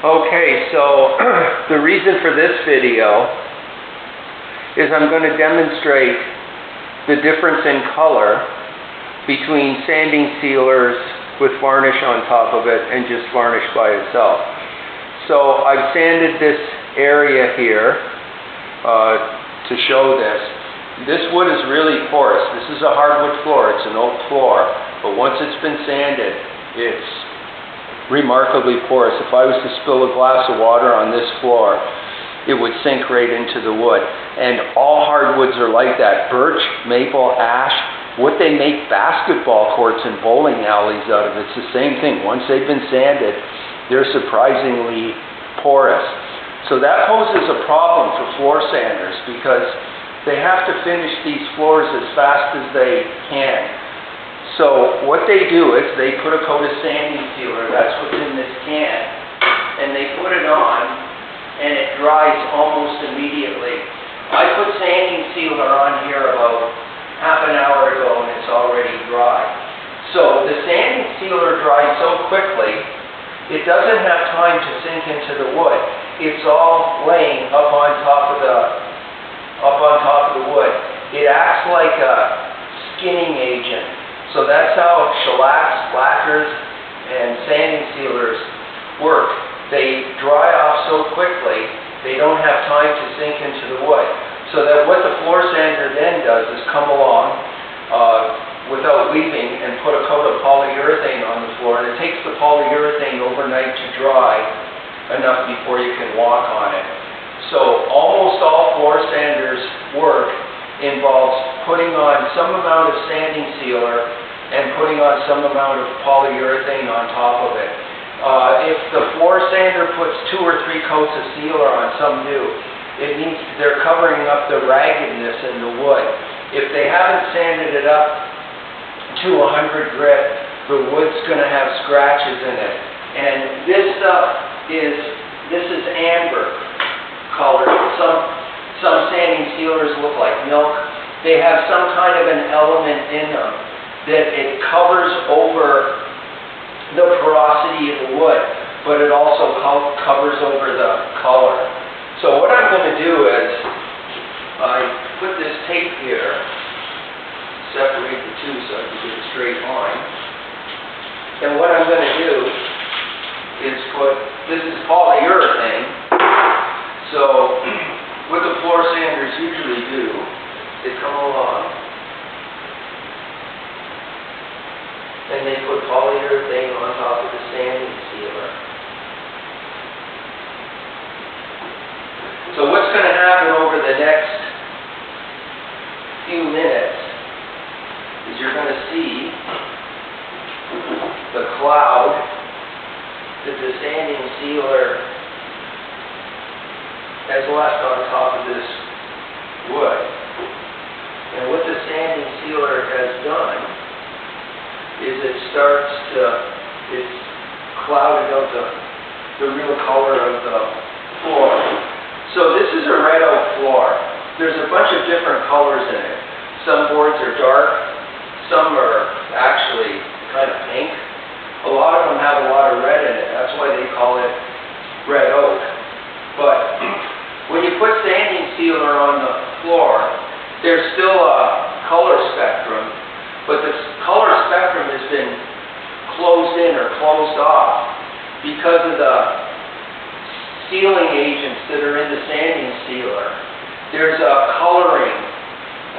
Okay, so the reason for this video is I'm going to demonstrate the difference in color between sanding sealers with varnish on top of it and just varnish by itself. So I've sanded this area here to show this. This wood is really porous. This is a hardwood floor. It's an oak floor. But once it's been sanded, it's remarkably porous. If I was to spill a glass of water on this floor, it would sink right into the wood. And all hardwoods are like that. Birch, maple, ash, what they make basketball courts and bowling alleys out of, it's the same thing. Once they've been sanded, they're surprisingly porous. So that poses a problem for floor sanders because they have to finish these floors as fast as they can. So what they do is they put a coat of sanding sealer, that's what's in this can, and they put it on, and it dries almost immediately. I put sanding sealer on here about half an hour ago, and it's already dry. So the sanding sealer dries so quickly, it doesn't have time to sink into the wood. It's all laying up on top of the wood. It acts like a skinning agent. So that's how shellacs, lacquers, and sanding sealers work. They dry off so quickly, they don't have time to sink into the wood. So that what the floor sander then does is come along without leaving and put a coat of polyurethane on the floor, and it takes the polyurethane overnight to dry enough before you can walk on it. So almost all floor sanders work involves putting on some amount of sanding sealer and putting on some amount of polyurethane on top of it. If the floor sander puts 2 or 3 coats of sealer on, some do, it means they're covering up the raggedness in the wood. If they haven't sanded it up to 100 grit, the wood's going to have scratches in it. And this stuff is amber color. Some sanding sealers look like milk. They have some kind of an element in them that it covers over the porosity of the wood, but it also covers over the color. So what I'm going to do is I put this tape here, separate the two so I can get a straight line. And what I'm going to do is this is polyurethane. So what the floor sanders usually do, they come along and they put polyurethane on top of the sanding sealer. So what's going to happen over the next few minutes is you're going to see the cloud that the sanding sealer has left on top of this wood. And what the sanding sealer has done is it's clouded out the real color of the floor. So this is a red oak floor. There's a bunch of different colors in it. Some boards are dark, some are actually kind of pink. A lot of them have a lot of red in it. That's why they call it red oak. But when you put sanding sealer on the floor, there's still a color spectrum, but the color spectrum has been closed in or closed off because of the sealing agents that are in the sanding sealer. There's a coloring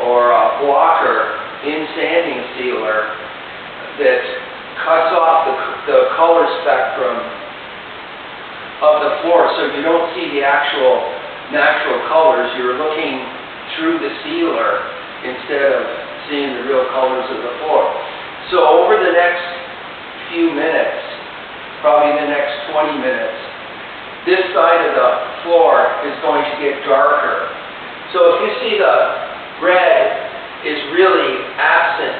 or a blocker in sanding sealer that cuts off the color spectrum of the floor, so you don't see the actual natural colors. You're looking through the sealer instead of seeing the real colors of the floor. So over the next few minutes, probably the next 20 minutes, this side of the floor is going to get darker. So if you see the red is really absent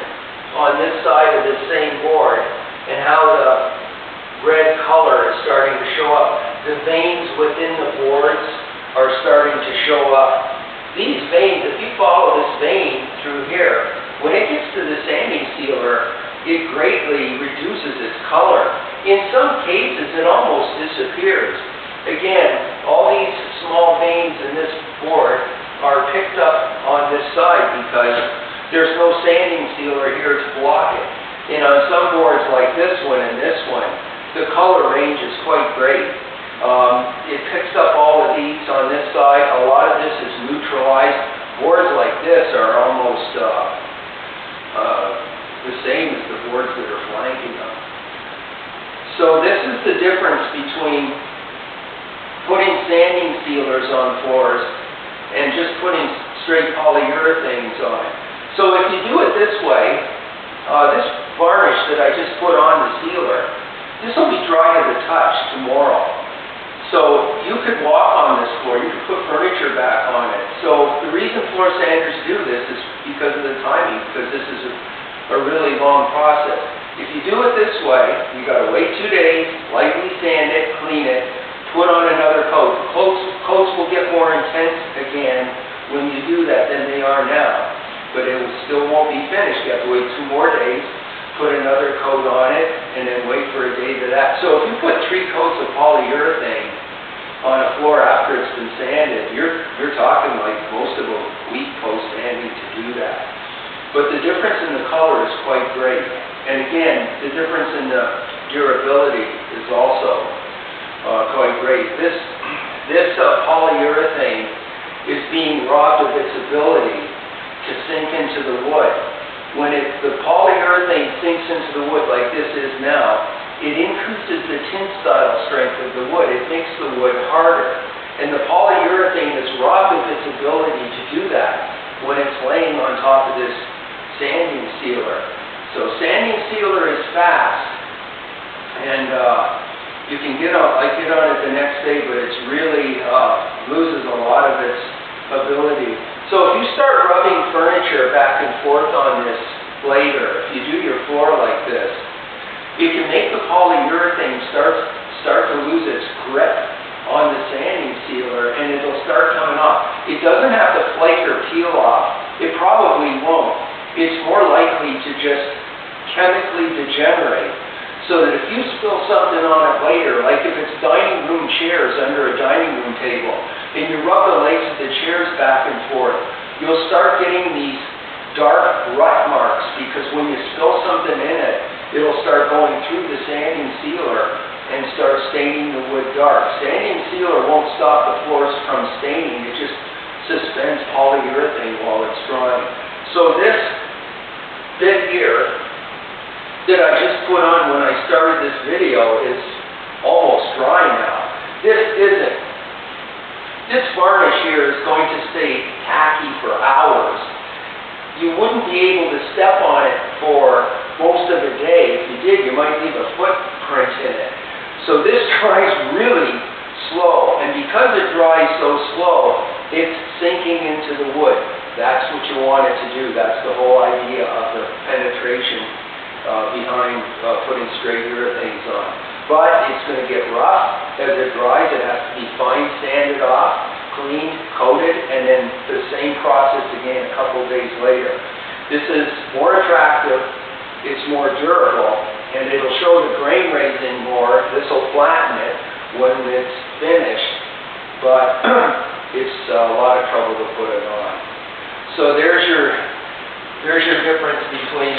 on this side of the same board, and how the red color is starting to show up, the veins within the boards are starting to show up. These veins, if you follow this vein through here, when it gets to the sanding sealer, it greatly reduces its color. In some cases, it almost disappears. again, all these small veins in this board are picked up on this side because there's no sanding sealer here to block it. And on some boards like this one and this one, the color range is quite great. It picks up all of these on this side. A lot of this is neutralized. Boards like this are almost the same as the boards that are flanking them. So this is the difference between putting sanding sealers on floors and just putting straight polyurethanes on it. So if you do it this way, this varnish that I just put on the sealer, this will be dry to the touch tomorrow. So you could walk on this floor, you could put furniture back on it. So the reason floor sanders do this is because of the timing, because this is a really long process. If you do it this way, you got to wait 2 days, lightly sand it, clean it, put on another coat. The coats will get more intense again when you do that than they are now, but it still won't be finished. You have to wait 2 more days, put another coat on it, and then wait for a day to that. So if you put 3 coats of polyurethane on a floor after it's been sanded, you're talking like most of a week post-sanding to do that. But the difference in the color is quite great. And again, the difference in the durability is also quite great. This polyurethane is being robbed of its ability to sink into the wood. When the polyurethane sinks into the wood like this is now, it increases the tensile strength of the wood. It makes the wood harder. And the polyurethane is robbed of its ability to do that when it's laying on top of this sanding sealer. So sanding sealer is fast, and you can get on it the next day, but it's really loses a lot of its ability. So if you start rubbing furniture back and forth on this later, if you do your floor like this, it can make the polyurethane start to lose its grip on the sanding sealer, and it'll start coming off. It doesn't have to flake or peel off. It probably won't. It's more likely to just chemically degenerate, so that if you spill something on it later, like if it's dining room chairs under a dining room table, and you rub the legs of the chairs back and forth, you'll start getting these dark rut marks, because when you spill something in it, it'll start going through the sanding sealer and start staining the wood dark. Sanding sealer won't stop the floors from staining, it just suspends polyurethane while it's drying. So this bit here that I just put on when I started this video is almost dry now. This isn't. This varnish here is going to stay tacky for hours. You wouldn't be able to step on it for most of the day. If you did, you might leave a footprint in it. So this dries really slow, and because it dries so slow, it's sinking into the wood. That's what you want it to do. That's the whole idea of the penetration behind putting straight urethanes on. But it's going to get rough as it dries. It has to be fine sanded off, cleaned, coated, and then the same process again a couple of days later. This is more attractive, it's more durable, and it'll show the grain raising more. This will flatten it when it's finished, but it's a lot of trouble to put it on. So there's your difference between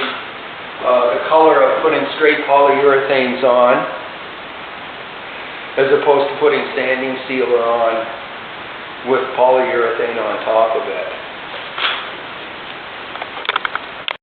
the color of putting straight polyurethanes on as opposed to putting sanding sealer on with polyurethane on top of it.